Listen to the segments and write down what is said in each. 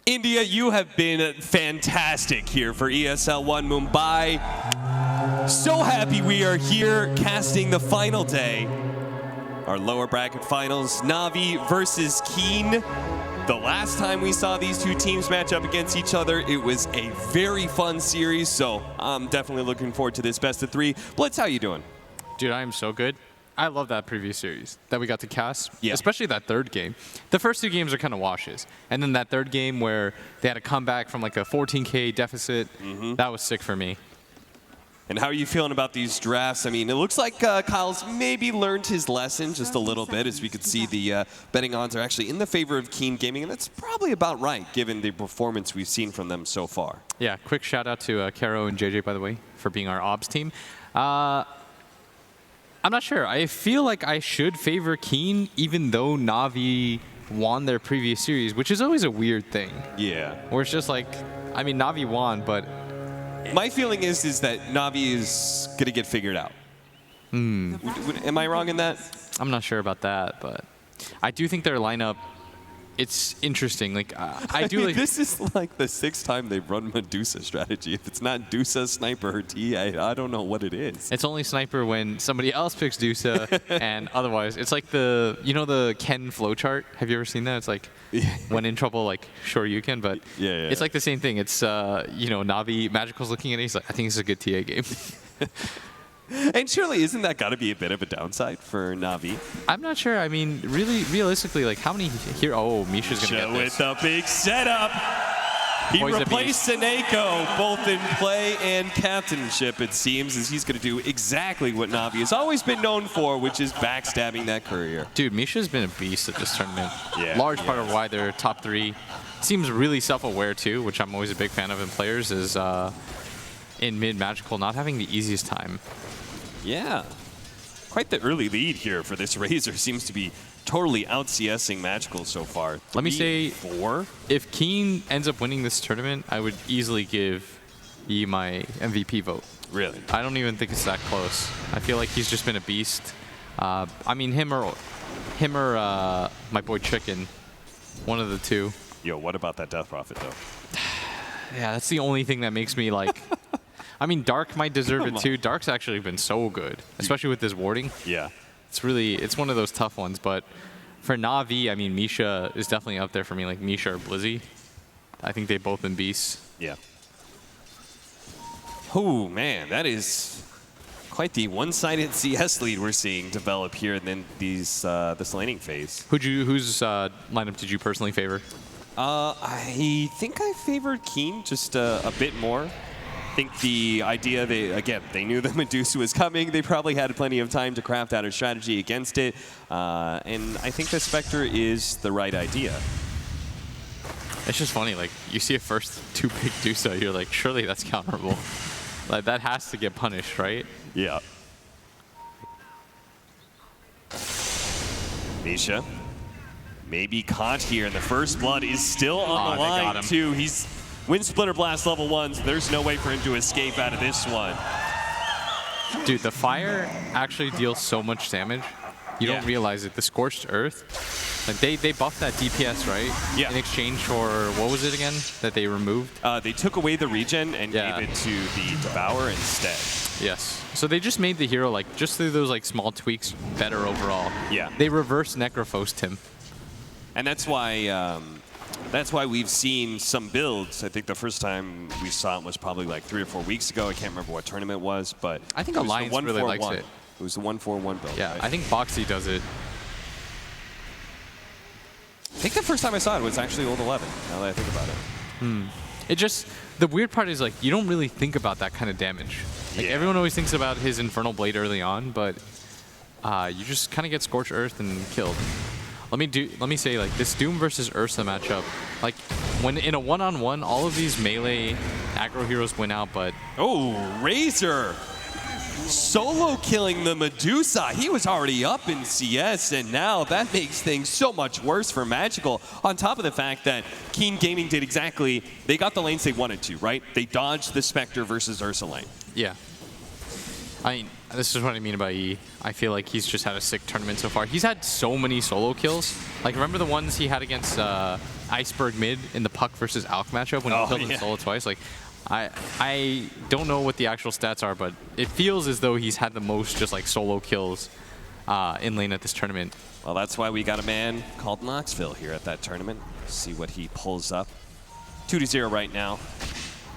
India, you have been fantastic here for ESL One Mumbai. So happy we are here casting the final day. Our lower bracket finals, Navi versus Keen. The last time we saw these two teams match up against each other, it was a very fun series, so I'm definitely looking forward to this best of three. Blitz, how you doing? Dude, I am so good. I love that previous series that we got to cast, yeah. Especially that third game. The first two games are kind of washes. And then that third game where they had to come back from like a 14K deficit, that was sick for me. And how are you feeling about these drafts? I mean, it looks like Kyle's maybe learned his lesson just a little bit. As we could see, the betting odds are actually in the favor of Keen Gaming, and that's probably about right, given the performance we've seen from them so far. Yeah, quick shout out to Caro and JJ, by the way, for being our OBS team. I'm not sure. I feel like I should favor Keen, even though Navi won their previous series, which is always a weird thing. Yeah. Where it's just like, I mean, Navi won, but... My feeling is that Navi is going to get figured out. Am I wrong in that? I'm not sure about that, but I do think their lineup, it's interesting. Like I do like this is like the sixth time they've run Medusa strategy. If it's not Dusa, Sniper, or T, I don't know what it is. It's only Sniper when somebody else picks Dusa, and otherwise it's like the the Ken flowchart. Have you ever seen that? It's like when in trouble, like sure you can, but it's like the same thing. It's Navi Magical's looking at it. He's like, I think this is a good TA game. And surely, isn't that got to be a bit of a downside for Navi? I'm not sure. I mean, really, realistically, like how many here? Oh, Misha's gonna get this. With the big setup. He replaced Seneko, both in play and captainship, it seems, as he's going to do exactly what Navi has always been known for, which is backstabbing that courier. Dude, Misha's been a beast at this tournament. Yeah, Large part of why they're top 3. Seems really self-aware too, which I'm always a big fan of in players, is in mid-Magical not having the easiest time. Yeah. Quite the early lead here for this Razor. Seems to be totally out-CSing Magical so far. Let me say, 4? If Keen ends up winning this tournament, I would easily give Yi my MVP vote. Really? I don't even think it's that close. I feel like he's just been a beast. I mean, him or my boy Chicken, one of the two. Yo, what about that Death Prophet, though? Yeah, that's the only thing that makes me like... I mean, Dark might deserve it too. Dark's actually been so good, especially with his warding. Yeah. It's one of those tough ones, but for Navi, I mean, Misha is definitely up there for me, like Misha or Blizzy. I think they've both been beasts. Yeah. Oh, man, that is quite the one-sided CS lead we're seeing develop here and then this laning phase. Whose lineup did you personally favor? I think I favored Keen just a bit more. I think the idea, they knew that Medusa was coming. They probably had plenty of time to craft out a strategy against it. And I think the Spectre is the right idea. It's just funny, like, you see a first 2-pick Dusa, you're like, surely that's counterable. Like, that has to get punished, right? Yeah. Misha, maybe caught here, and the first blood is still on the line, too. He's Wind Splitter Blast level 1, so there's no way for him to escape out of this one. Dude, the fire actually deals so much damage. You don't realize it. The Scorched Earth, like they buffed that DPS, right? Yeah. In exchange for, what was it again that they removed? They took away the regen and gave it to the Devourer instead. Yes. So they just made the hero, like, just through those like small tweaks, better overall. Yeah. They reverse Necrophosed him. And that's why we've seen some builds. I think the first time we saw it was probably like 3 or 4 weeks ago. I can't remember what tournament it was, but I think Alliance really likes it. It was the 1-4-1 build. Yeah, right? I think Boxy does it. I think the first time I saw it was actually Old 11, now that I think about it. It just, the weird part is, like, you don't really think about that kind of damage. Like, everyone always thinks about his Infernal Blade early on, but you just kind of get Scorched Earth and killed. Let me say, like, this Doom versus Ursa matchup, like, when in a one-on-one, all of these melee aggro heroes win out, but... Oh, Razor! Solo killing the Medusa. He was already up in CS, and now that makes things so much worse for Magical. On top of the fact that Keen Gaming did exactly, they got the lanes they wanted to, right? They dodged the Spectre versus Ursa lane. Yeah. I mean, this is what I mean by E. I feel like he's just had a sick tournament so far. He's had so many solo kills. Like, remember the ones he had against iceberg mid in the Puck versus Alk matchup when he killed him solo twice. Like, I don't know what the actual stats are, but it feels as though he's had the most just like solo kills in lane at this tournament. Well, that's why we got a man called Knoxville here at that tournament. See what he pulls up. 2-0 right now.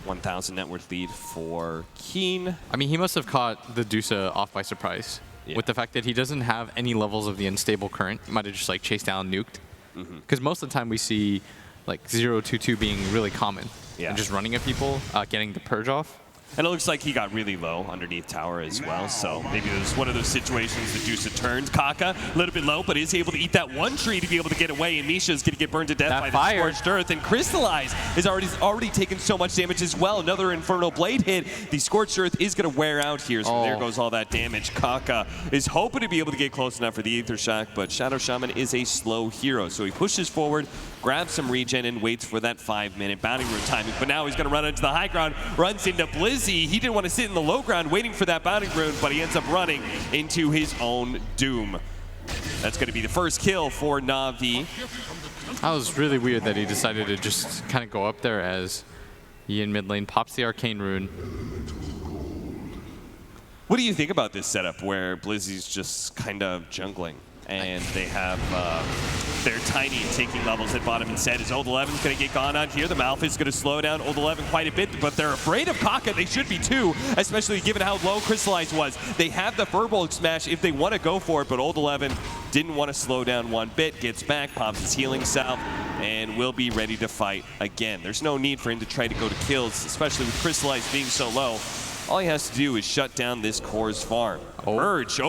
1,000 net worth lead for Keen. I mean, he must have caught the Dusa off by surprise with the fact that he doesn't have any levels of the unstable current. He might have just like chased down, nuked. Because most of the time we see like 0-2-2 being really common. And just running at people, getting the purge off. And it looks like he got really low underneath tower as well, so maybe there's one of those situations that Dusa turns. Kaka, a little bit low, but is able to eat that one tree to be able to get away, and Misha's going to get burned to death by the Scorched Earth, and Crystallize is already taken so much damage as well. Another Infernal Blade hit. The Scorched Earth is going to wear out here, so there goes all that damage. Kaka is hoping to be able to get close enough for the Aether Shock, but Shadow Shaman is a slow hero, so he pushes forward, grabs some regen, and waits for that 5-minute bounding rune timing. But now he's going to run into the high ground, runs into Blizzy. He didn't want to sit in the low ground waiting for that bounding rune, but he ends up running into his own doom. That's going to be the first kill for Na'Vi. That was really weird that he decided to just kind of go up there as he in mid lane pops the arcane rune. What do you think about this setup where Blizzy's just kind of jungling? And they have their Tiny taking levels at bottom instead. As Old 11's going to get gone on here. The Malphite's going to slow down Old 11 quite a bit, but they're afraid of Kaka. They should be too, especially given how low Crystallize was. They have the Firbolg smash if they want to go for it, but Old 11 didn't want to slow down one bit. Gets back, pops his healing salve, and will be ready to fight again. There's no need for him to try to go to kills, especially with Crystallize being so low. All he has to do is shut down this Core's farm. Purge,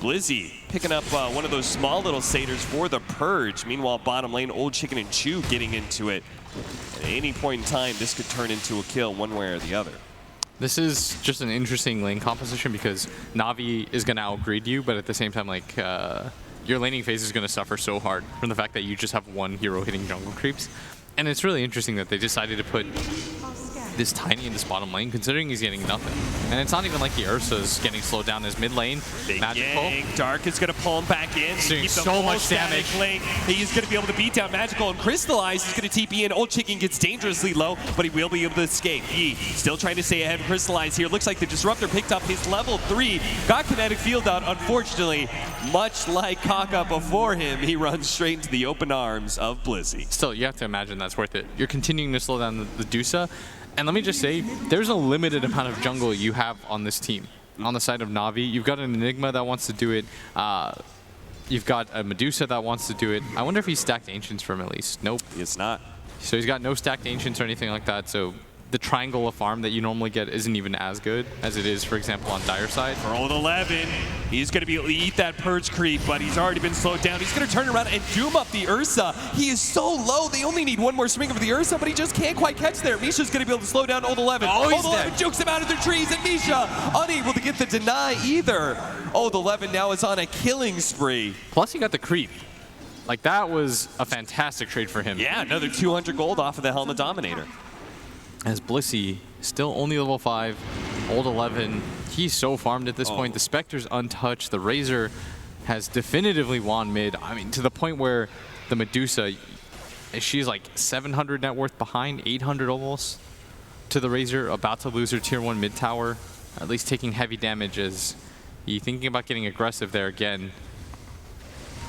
Blizzy picking up one of those small little satyrs for the Purge. Meanwhile, bottom lane, Old Chicken and Chew getting into it. At any point in time, this could turn into a kill one way or the other. This is just an interesting lane composition because Na'Vi is going to outgreed you, but at the same time, like, your laning phase is going to suffer so hard from the fact that you just have one hero hitting jungle creeps. And it's really interesting that they decided to put this Tiny in this bottom lane, considering he's getting nothing. And it's not even like the Ursa's getting slowed down his mid lane. Big Magical. Yank. Dark is going to pull him back in. Doing so much damage. He's going to be able to beat down Magical and Crystallize. He's going to TP in. Old Chicken gets dangerously low, but he will be able to escape. He still trying to stay ahead of Crystallize here. Looks like the Disruptor picked up his level 3. Got Kinetic Field out. Unfortunately, much like Kaka before him, he runs straight into the open arms of Blizzy. Still, you have to imagine that's worth it. You're continuing to slow down the Dusa. And let me just say, there's a limited amount of jungle you have on this team. On the side of Na'Vi, you've got an Enigma that wants to do it. You've got a Medusa that wants to do it. I wonder if he stacked Ancients for him at least. Nope. It's not. So he's got no stacked Ancients or anything like that. So the triangle of farm that you normally get isn't even as good as it is, for example, on Dire side. For Old 11, he's going to be able to eat that Purge creep, but he's already been slowed down. He's going to turn around and doom up the Ursa. He is so low. They only need one more swing of the Ursa, but he just can't quite catch there. Misha's going to be able to slow down Old 11. Old 11 jukes him out of their trees, and Misha unable to get the deny either. Old 11 now is on a killing spree. Plus, he got the creep. Like, that was a fantastic trade for him. Yeah, another 200 gold off of the Helmet Dominator. As Blissey, still only level 5, Old 11, he's so farmed at this point. The Spectre's untouched. The Razor has definitively won mid. I mean, to the point where the Medusa, she's like 700 net worth behind, 800 almost, to the Razor, about to lose her tier 1 mid tower, at least taking heavy damage as he thinking about getting aggressive there again.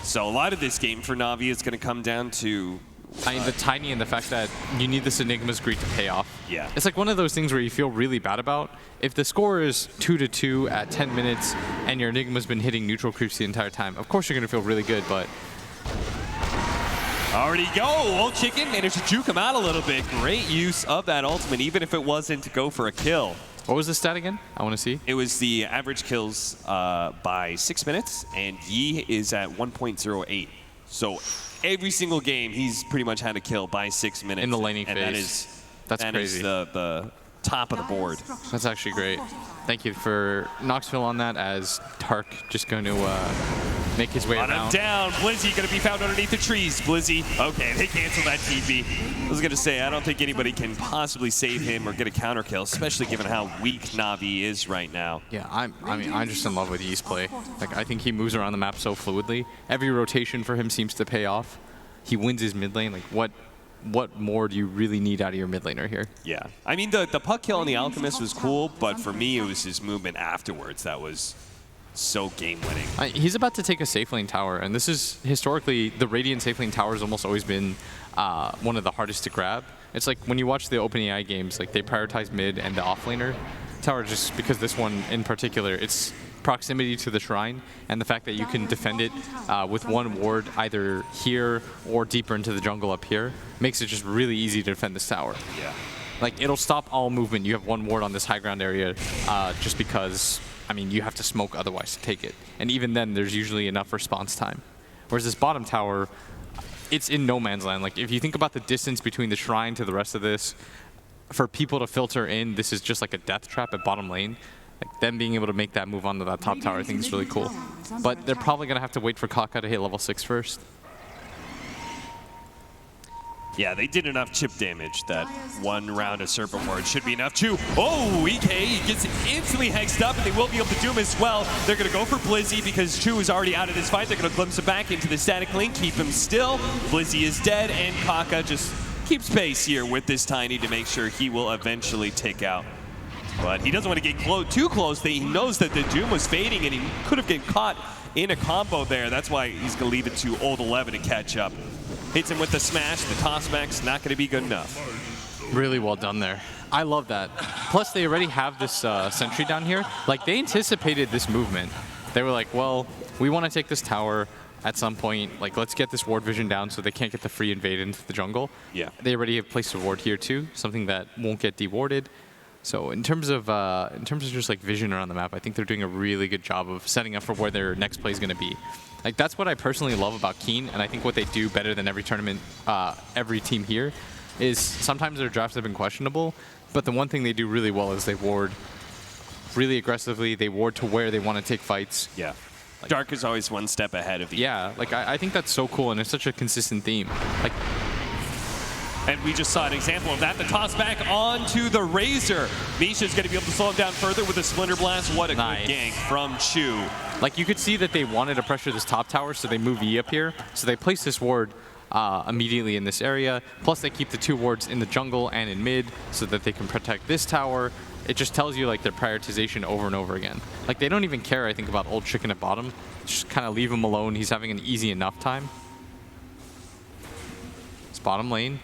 So a lot of this game for Na'Vi is going to come down to the Tiny and the fact that you need this Enigma's Greed to pay off. Yeah. It's like one of those things where you feel really bad about. If the score is 2-2 at 10 minutes and your Enigma's been hitting neutral creeps the entire time, of course you're going to feel really good, but... Already go! Old Chicken managed to juke him out a little bit. Great use of that ultimate, even if it wasn't to go for a kill. What was the stat again? I want to see. It was the average kills by 6 minutes, and Yi is at 1.08. So every single game, he's pretty much had a kill by 6 minutes. In the laning phase. That's crazy. That is the top of the board. That's actually great. Thank you for Knoxville on that, as Tark just going to make his way around. Him down. Blizzy going to be found underneath the trees. Blizzy. Okay, they cancel that TP. I was going to say, I don't think anybody can possibly save him or get a counter kill, especially given how weak Na'Vi is right now. Yeah, I'm just in love with Yee's play. Like, I think he moves around the map so fluidly. Every rotation for him seems to pay off. he wins his mid lane. Like, what more do you really need out of your mid laner here? Yeah. I mean, the puck kill on the Alchemist was cool, but for me, it was his movement afterwards that was so game-winning. He's about to take a safe lane tower, and this is historically, the Radiant safe lane tower has almost always been one of the hardest to grab. It's like when you watch the OpenAI games, like they prioritize mid and the offlaner tower just because this one in particular, it's proximity to the shrine and the fact that you can defend it with one ward either here or deeper into the jungle up here makes it just really easy to defend this tower. Yeah. Like, it'll stop all movement. You have one ward on this high ground area just because, I mean, you have to smoke otherwise to take it. And even then, there's usually enough response time. Whereas this bottom tower, it's in no man's land. Like, if you think about the distance between the shrine to the rest of this, for people to filter in, this is just like a death trap at bottom lane. Like, them being able to make that move onto that top tower, I think is really cool. But they're probably going to have to wait for Kaka to hit level 6 first. Yeah, they did enough chip damage that one round of Serpent Ward should be enough. Chu, oh, EK gets instantly hexed up, and they will be able to do him as well. They're going to go for Blizzy because Chu is already out of this fight. They're going to glimpse him back into the static link, keep him still. Blizzy is dead, and Kaka just keeps pace here with this Tiny to make sure he will eventually take out. But he doesn't want to get too close. He knows that the Doom was fading, and he could have get caught in a combo there. That's why he's going to leave it to Old 11 to catch up. Hits him with the smash. The toss back's not going to be good enough. Really well done there. I love that. Plus, they already have this sentry down here. Like, they anticipated this movement. They were like, well, we want to take this tower at some point. Like, let's get this ward vision down so they can't get the free invade into the jungle. Yeah. They already have placed a ward here too, something that won't get dewarded. So in terms of just like vision around the map, I think they're doing a really good job of setting up for where their next play is going to be. Like, that's what I personally love about Keen, and I think what they do better than every tournament, every team here, is sometimes their drafts have been questionable, but the one thing they do really well is they ward really aggressively. They ward to where they want to take fights. Yeah. Like, Dark is always one step ahead of the. Yeah, like I think that's so cool, and it's such a consistent theme. Like. And we just saw an example of that. The toss back onto the Razor. Misha's going to be able to slow him down further with a Splinter Blast. What a good gank from Chu. Like, you could see that they wanted to pressure this top tower, so they move E up here. So they place this ward immediately in this area. Plus, they keep the 2 wards in the jungle and in mid so that they can protect this tower. It just tells you, like, their prioritization over and over again. Like, they don't even care, I think, about Old Chicken at bottom. Just kind of leave him alone. He's having an easy enough time. It's bottom lane.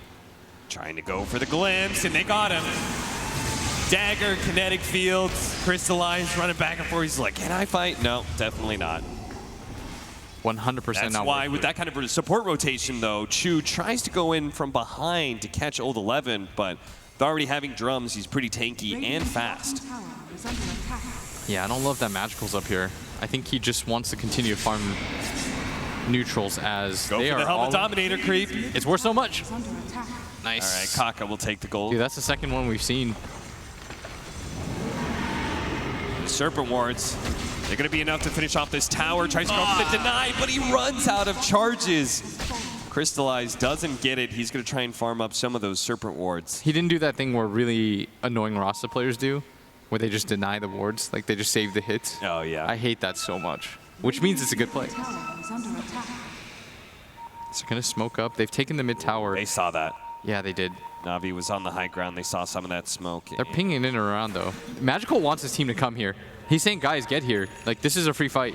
Trying to go for the glimpse, and they got him. Dagger, kinetic fields, crystallized, running back and forth. He's like, can I fight? No, definitely not. 100% That's not. why with that kind of support rotation, though, Chu tries to go in from behind to catch Old 11, but with already having drums, he's pretty tanky and fast. Yeah, I don't love that Magical's up here. I think he just wants to continue to farm neutrals as go they for are the Helmet Dominator creep. It's worth so much. Nice. All right, Kaka will take the gold. Dude, that's the second one we've seen. Serpent Wards. They're going to be enough to finish off this tower. Tries to go for the deny, but he runs out of charges. Crystallized doesn't get it. He's going to try and farm up some of those Serpent Wards. He didn't do that thing where really annoying Rasta players do, where they just deny the wards. Like, they just save the hits. Oh, yeah. I hate that so much, which means it's a good play. So going to smoke up. They've taken the mid tower. They saw that. Yeah, they did. Na'Vi was on the high ground. They saw some of that smoke. They're pinging in and around, though. Magical wants his team to come here. He's saying, guys, get here. Like, this is a free fight.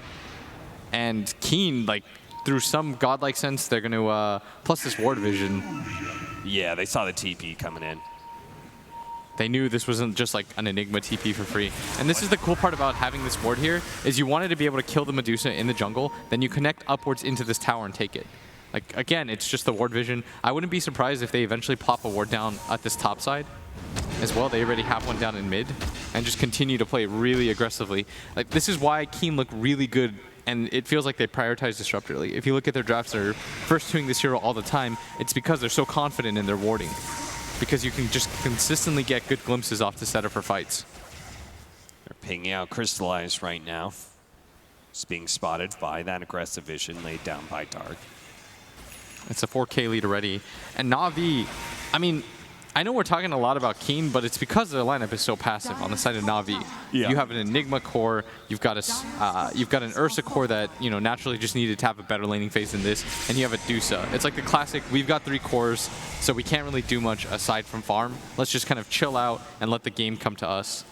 And Keen, like, through some godlike sense, they're going to, plus this ward vision. Yeah, they saw the TP coming in. They knew this wasn't just like an Enigma TP for free. And this is the cool part about having this ward here, is you wanted to be able to kill the Medusa in the jungle, then you connect upwards into this tower and take it. Like, again, it's just the ward vision. I wouldn't be surprised if they eventually plop a ward down at this top side as well. They already have one down in mid and just continue to play really aggressively. Like, this is why Keen look really good, and it feels like they prioritize Disruptor. Like, if you look at their drafts, they're first tuning this hero all the time. It's because they're so confident in their warding, because you can just consistently get good glimpses off the setup for fights. They're pinging out Crystallized right now. It's being spotted by that aggressive vision laid down by Dark. It's a 4K lead already. And Na'Vi, I mean, I know we're talking a lot about Keen, but it's because their lineup is so passive on the side of Na'Vi. Yeah. You have an Enigma core, you've got an Ursa core that naturally just needed to have a better laning phase than this, and you have a Dusa. It's like the classic, we've got 3 cores, so we can't really do much aside from farm. Let's just kind of chill out and let the game come to us.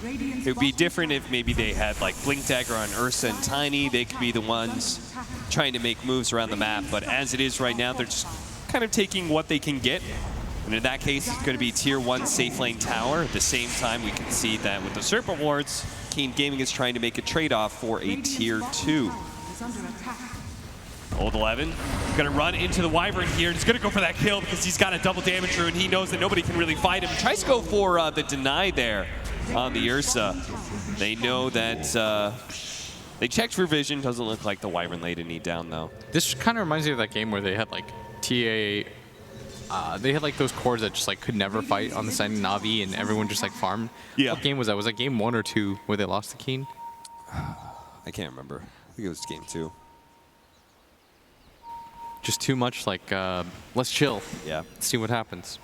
It would be different if maybe they had like Blink Dagger on Ursa and Tiny. They could be the ones trying to make moves around the map, but as it is right now, they're just kind of taking what they can get. And in that case, it's going to be tier 1 safe lane tower. At the same time, we can see that with the Serpent Wards, Keen Gaming is trying to make a trade-off for a tier 2. Old 11 going to run into the Wyvern here, and he's going to go for that kill because he's got a double damage rune. He knows that nobody can really fight him. He tries to go for the deny there on the Ursa. They know that they checked for vision. Doesn't look like the Wyvern laid any down, though. This kind of reminds me of that game where they had like TA, they had like those cores that just like could never fight on the side of Na'Vi, and everyone just like farmed. Yeah. What game was that? Was that game 1 or 2 where they lost to Keen? I can't remember. I think it was game 2. Just too much like, let's chill. Yeah. See what happens.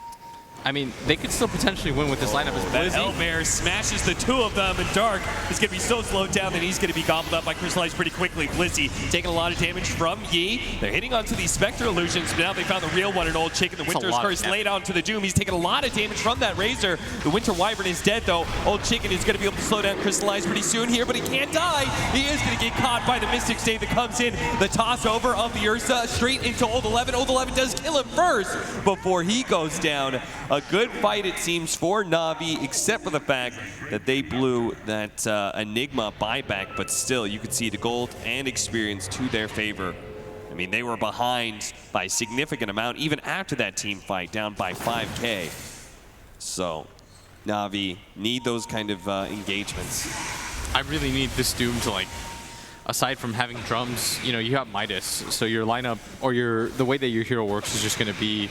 I mean, they could still potentially win with this lineup as That Blizzy. Owlbear smashes the 2 of them, and Dark is going to be so slowed down that he's going to be gobbled up by Crystallized pretty quickly. Blizzy taking a lot of damage from Yi. They're hitting onto these Spectre illusions, but now they found the real one in Old Chicken. The Winter's Curse laid onto the Doom. He's taking a lot of damage from that Razor. The Winter Wyvern is dead, though. Old Chicken is going to be able to slow down Crystallized pretty soon here, but he can't die. He is going to get caught by the Mystic Stave that comes in. The toss over of the Ursa straight into Old 11. Old 11 does kill him first before he goes down. A good fight, it seems, for Na'Vi, except for the fact that they blew that Enigma buyback, but still, you could see the gold and experience to their favor. I mean, they were behind by a significant amount, even after that team fight, down by 5K. So, Na'Vi need those kind of engagements. I really need this Doom to like, aside from having drums, you have Midas, so your lineup or the way that your hero works is just going to be,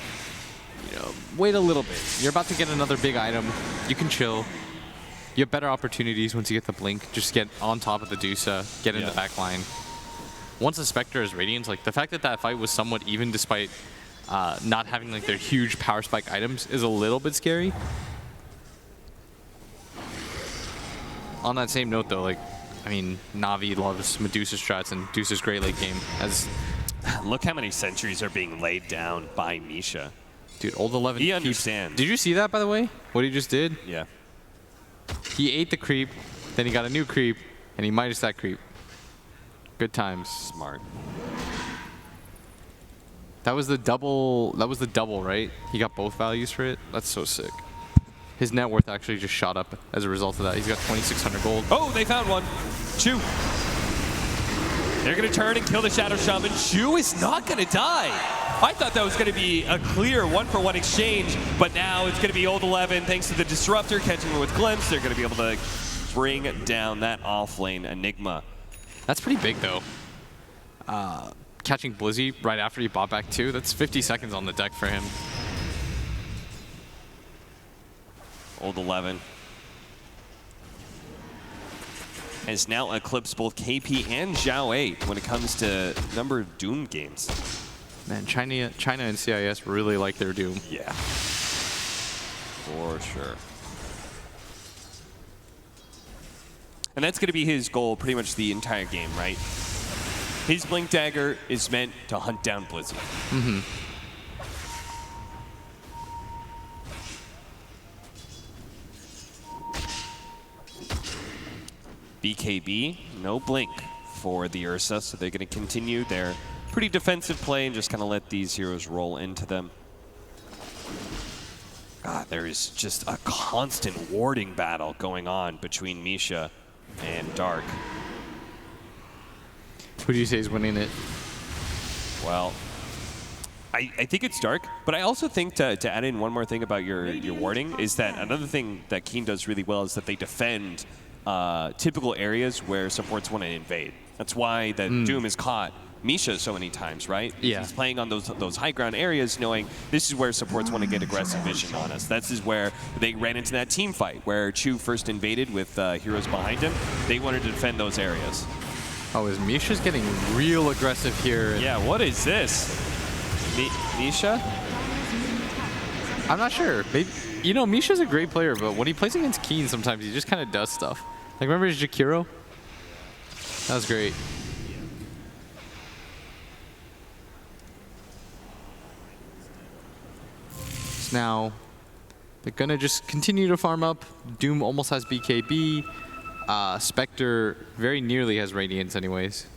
wait a little bit. You're about to get another big item. You can chill. You have better opportunities once you get the blink. Just get on top of the Dusa, get in the back line. Once the Spectre is Radiance, like the fact that that fight was somewhat even despite not having like their huge power spike items is a little bit scary. On that same note though, like, I mean, Na'Vi loves Medusa strats and Medusa's great late game. Look how many sentries are being laid down by Misha. Dude, Old 11 He understands. Did you see that, by the way? What he just did? Yeah. He ate the creep, then he got a new creep, and he Midas that creep. Good times. Smart. That was the double, right? He got both values for it? That's so sick. His net worth actually just shot up as a result of that. He's got 2,600 gold. Oh, they found one. Chu. They're going to turn and kill the Shadow Shaman. Chu is not going to die. I thought that was going to be a clear 1-for-1 exchange, but now it's going to be Old 11 thanks to the Disruptor catching her with Glimpse. They're going to be able to bring down that off-lane Enigma. That's pretty big, though. Catching Blizzy right after he bought back 2, that's 50 seconds on the deck for him. Old 11 has now eclipsed both KP and Zhao 8 when it comes to number of Doom games. Man, China and CIS really like their Doom. Yeah, for sure. And that's going to be his goal pretty much the entire game, right? His Blink Dagger is meant to hunt down Blizzy. Mm-hmm. BKB, no blink for the Ursa, so they're going to continue their pretty defensive play and just kind of let these heroes roll into them. God, there is just a constant warding battle going on between Misha and Dark. Who do you say is winning it? Well, I think it's Dark, but I also think to add in one more thing about your warding is that another thing that Keen does really well is that they defend typical areas where supports want to invade. That's why that Doom is caught Misha so many times, right? Yeah. He's playing on those high ground areas knowing this is where supports want to get aggressive vision on us. This is where they ran into that team fight where Chu first invaded with heroes behind him. They wanted to defend those areas. Oh, is Misha's getting real aggressive here? Yeah, what is this? Misha? I'm not sure. Maybe, you know, Misha's a great player, but when he plays against Keen, sometimes he just kind of does stuff. Like, remember his Jakiro? That was great. So now, they're going to just continue to farm up. Doom almost has BKB. Spectre very nearly has Radiance anyways.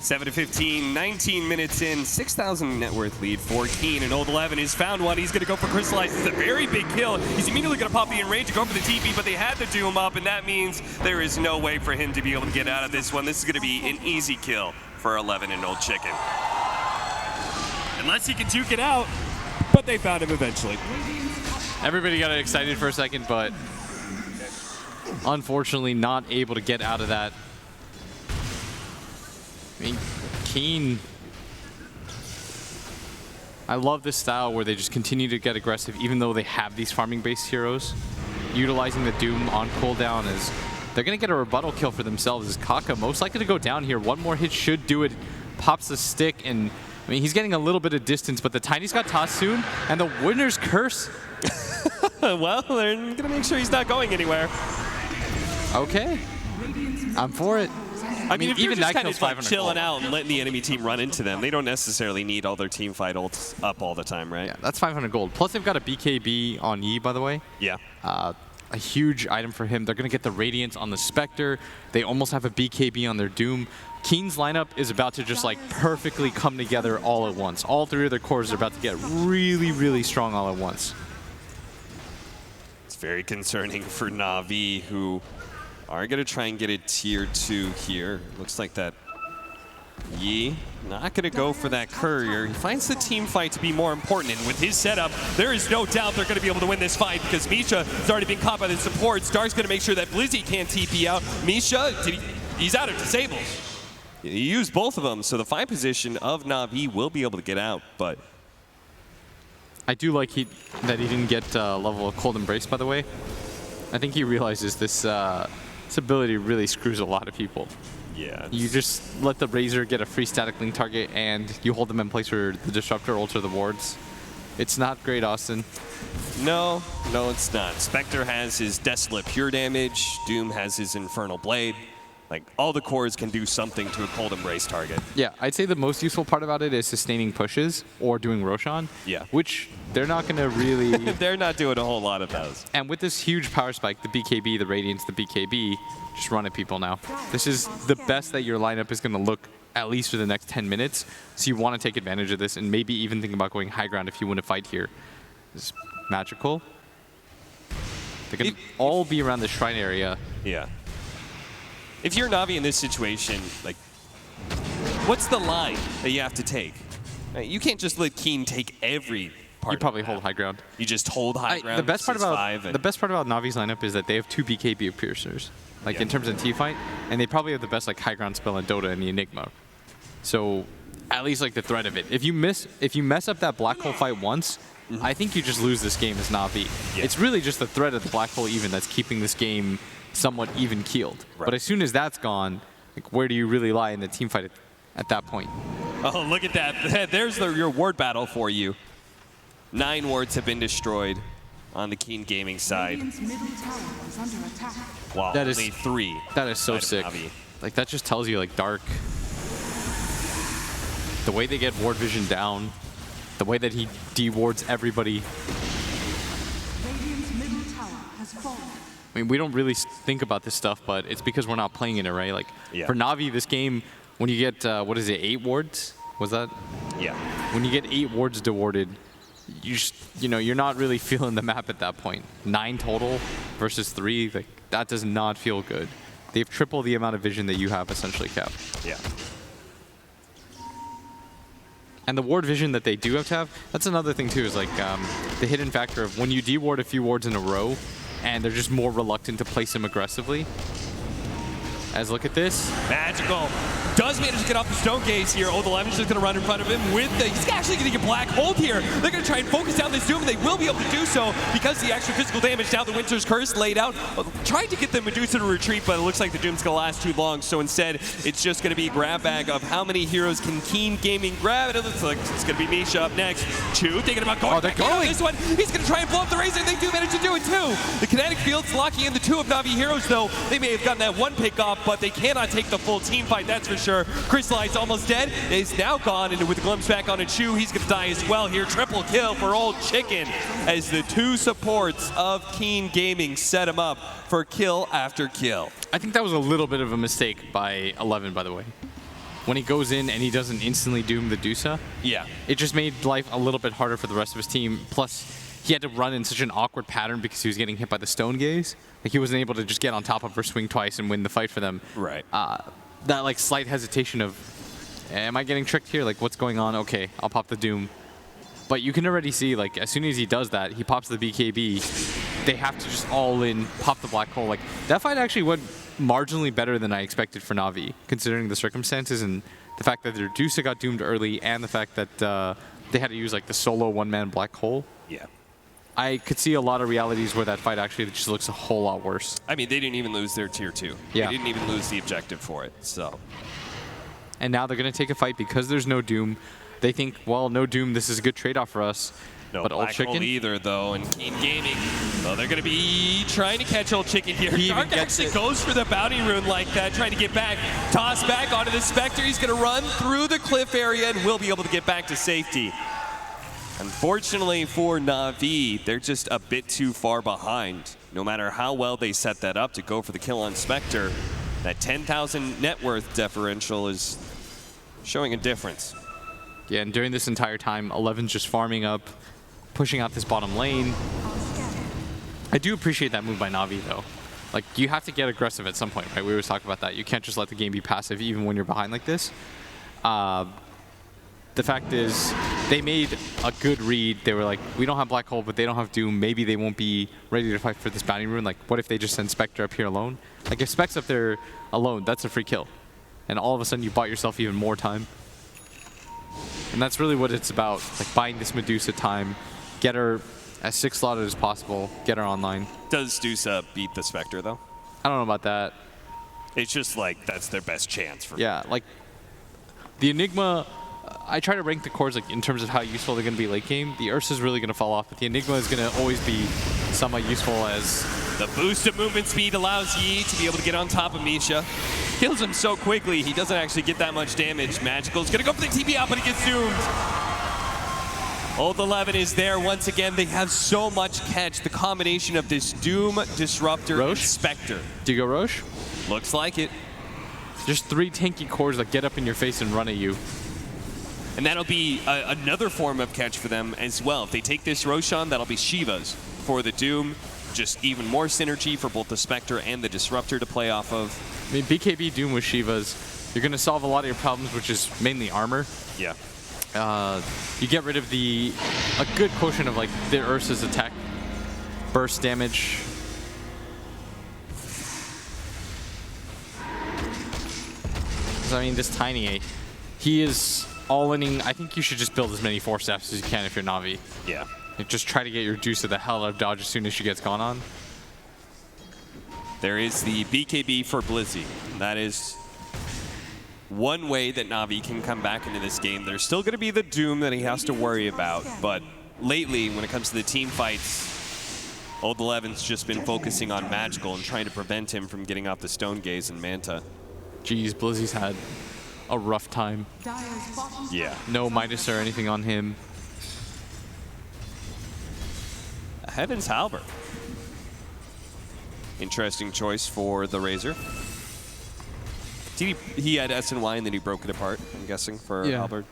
7-15, 19 minutes in, 6,000 net worth lead for Keen, and Old 11 has found one. He's going to go for Crystallize. It's a very big kill. He's immediately going to pop the enrage and go for the TP, but they had the Doom up, and that means there is no way for him to be able to get out of this one. This is going to be an easy kill for 11 and Old Chicken. Unless he can juke it out, but they found him eventually. Everybody got excited for a second, but unfortunately not able to get out of that. I mean, Keen, I love this style where they just continue to get aggressive even though they have these farming-based heroes. Utilizing the Doom on cooldown is they're going to get a rebuttal kill for themselves. Is Kaka most likely to go down here? One more hit should do it. Pops the stick, and I mean, he's getting a little bit of distance, but the Tiny's got tossed soon, and the winner's curse. Well, they're going to make sure he's not going anywhere. Okay. I'm for it. I mean, if even you're just that kind kills of like 500 chilling gold. out and letting the enemy team run into them, they don't necessarily need all their team fight ults up all the time, right? Yeah, that's 500 gold. Plus, they've got a BKB on Yi, by the way. Yeah. A huge item for him. They're going to get the Radiance on the Spectre. They almost have a BKB on their Doom. Keen's lineup is about to just like perfectly come together all at once. All three of their cores are about to get really, really strong all at once. It's very concerning for Na'Vi, who are going to try and get a tier 2 here. Looks like that Yi not going to go for that courier. He finds the team fight to be more important, and with his setup, there is no doubt they're going to be able to win this fight because Misha has already been caught by the support. Stark's going to make sure that Blizzy can't TP out. Misha, he's out of disables. He used both of them, so the fight position of Na'Vi will be able to get out, but I do like that he didn't get level of Cold Embrace, by the way. I think he realizes this ability really screws a lot of people. yeah. You just let the Razor get a free static link target and you hold them in place for the Disruptor ult or the wards. It's not great, Austin. No, it's not. Spectre has his Desolate Pure damage. Doom has his Infernal Blade. Like, all the cores can do something to a Cold Embrace target. Yeah, I'd say the most useful part about it is sustaining pushes or doing Roshan. Yeah. Which they're not going to really... They're not doing a whole lot of those. And with this huge power spike, the BKB, the Radiance, the BKB, just run at people now. This is the best that your lineup is going to look at least for the next 10 minutes. So you want to take advantage of this and maybe even think about going high ground if you want to fight here. It's magical. They're going to all be around the shrine area. Yeah. If you're Na'Vi in this situation, like, what's the line that you have to take? You can't just let Keen take every part. You probably hold high ground. You just hold high ground. The best part about Navi's lineup is that they have 2 BKB piercers, like in terms of T fight, and they probably have the best like high ground spell in Dota and the Enigma. So at least like the threat of it. If you mess up that black hole fight once, I think you just lose this game as Na'Vi. Yeah. It's really just the threat of the black hole even that's keeping this game somewhat even keeled. Right. But as soon as that's gone, like where do you really lie in the team fight at that point? Oh, look at that. There's your ward battle for you. 9 wards have been destroyed on the Keen Gaming side. Wow, That is- only 3. That is so out of sick. Na'Vi. Like that just tells you like Dark, the way they get ward vision down, the way that he de-wards everybody. I mean, we don't really think about this stuff, but it's because we're not playing in it, right? Like, Yeah. for Na'Vi, this game, when you get, what is it, 8 wards? Was that? Yeah. When you get 8 wards de-warded, you know, you're not really feeling the map at that point. 9 total versus 3, like, that does not feel good. They have triple the amount of vision that you have, essentially, Cap. Yeah. And the ward vision that they do have to have, that's another thing, too, is like the hidden factor of when you de-ward a few wards in a row, and they're just more reluctant to place them aggressively. As look at this. Magical does manage to get off the stone gaze here. Oh, the 11's just going to run in front of him with the... He's actually going to get black hold here. They're going to try and focus down this Doom, and they will be able to do so because the extra physical damage. Now the Winter's Curse laid out. Trying to get the Medusa to retreat, but it looks like the Doom's going to last too long. So instead, it's just going to be a grab bag of how many heroes can Keen Gaming grab. It looks like it's going to be Misha up next. Chu thinking about going back in on this one. He's going to try and blow up the Razor. They do manage to do it too. The Kinetic Field's locking in the 2 of Na'Vi heroes, though. They may have gotten that 1 pick off, but they cannot take the full team fight, that's for sure. Crystallite's almost dead. He's now gone, and with the glimpse back on a Chu, he's going to die as well here. Triple kill for Old Chicken as the 2 supports of Keen Gaming set him up for kill after kill. I think that was a little bit of a mistake by 11, by the way. When he goes in and he doesn't instantly doom the Dusa, yeah, it just made life a little bit harder for the rest of his team. Plus, he had to run in such an awkward pattern because he was getting hit by the Stone Gaze. Like, he wasn't able to just get on top of her, swing twice, and win the fight for them. Right. That, like, slight hesitation of, am I getting tricked here? Like, what's going on? Okay, I'll pop the Doom. But you can already see, like, as soon as he does that, he pops the BKB. They have to just all in, pop the black hole. Like, that fight actually went marginally better than I expected for Na'Vi, considering the circumstances and the fact that their Dusa got doomed early and the fact that they had to use, like, the solo one-man black hole. Yeah. I could see a lot of realities where that fight actually just looks a whole lot worse. I mean, they didn't even lose their tier 2. Yeah. They didn't even lose the objective for it, so. And now they're going to take a fight because there's no Doom. They think, well, no Doom, this is a good trade-off for us. No but Old black Chicken hole either, though, and Keen Gaming, well, they're going to be trying to catch Old Chicken here. Dark actually goes for the bounty rune like that, trying to get back. Toss back onto the Spectre. He's going to run through the cliff area and will be able to get back to safety. Unfortunately for Na'Vi, they're just a bit too far behind. No matter how well they set that up to go for the kill on Spectre, that 10,000 net worth differential is showing a difference. Yeah, and during this entire time, 11's just farming up, pushing out this bottom lane. I do appreciate that move by Na'Vi, though. Like, you have to get aggressive at some point, right? We always talk about that. You can't just let the game be passive, even when you're behind like this. The fact is, they made a good read. They were like, we don't have Black Hole, but they don't have Doom. Maybe they won't be ready to fight for this bounty rune. Like, what if they just send Spectre up here alone? Like, if Spec's up there alone, that's a free kill. And all of a sudden, you bought yourself even more time. And that's really what it's about, like buying this Medusa time, get her as 6 slotted as possible, get her online. Does Dusa beat the Spectre, though? I don't know about that. It's just like, that's their best chance for Yeah, like, the Enigma, I try to rank the cores like in terms of how useful they're going to be late game. The Ursa is really going to fall off, but the Enigma is going to always be somewhat useful as... The boost of movement speed allows Yi to be able to get on top of Misha. Kills him so quickly, he doesn't actually get that much damage. Magical's gonna go for the TP out, but he gets doomed. Old 11 is there once again. They have so much catch. The combination of this Doom, Disruptor, Roche? and Spectre. Do you go Roche? Looks like it. Just 3 tanky cores that get up in your face and run at you. And that'll be another form of catch for them as well. If they take this Roshan, that'll be Shiva's for the Doom. Just even more synergy for both the Spectre and the Disruptor to play off of. I mean, BKB Doom with Shiva's, you're going to solve a lot of your problems, which is mainly armor. Yeah. You get rid of a good quotient of like the Ursa's attack, burst damage. So, I mean, this Tiny, he is all-inning. I think you should just build as many Force Staffs as you can if you're Na'Vi. Yeah. And just try to get your Juice the hell out of dodge as soon as she gets gone on. There is the BKB for Blizzy. That is one way that Na'Vi can come back into this game. There's still going to be the Doom that he has to worry about, but lately, when it comes to the team fights, Old 11's just been focusing on Magical and trying to prevent him from getting off the Stone Gaze and Manta. Jeez, Blizzy's had a rough time. Yeah. No Midas or anything on him. Heaven's Halberd. Interesting choice for the Razor. He had S and Y and then he broke it apart, I'm guessing, for Halberd.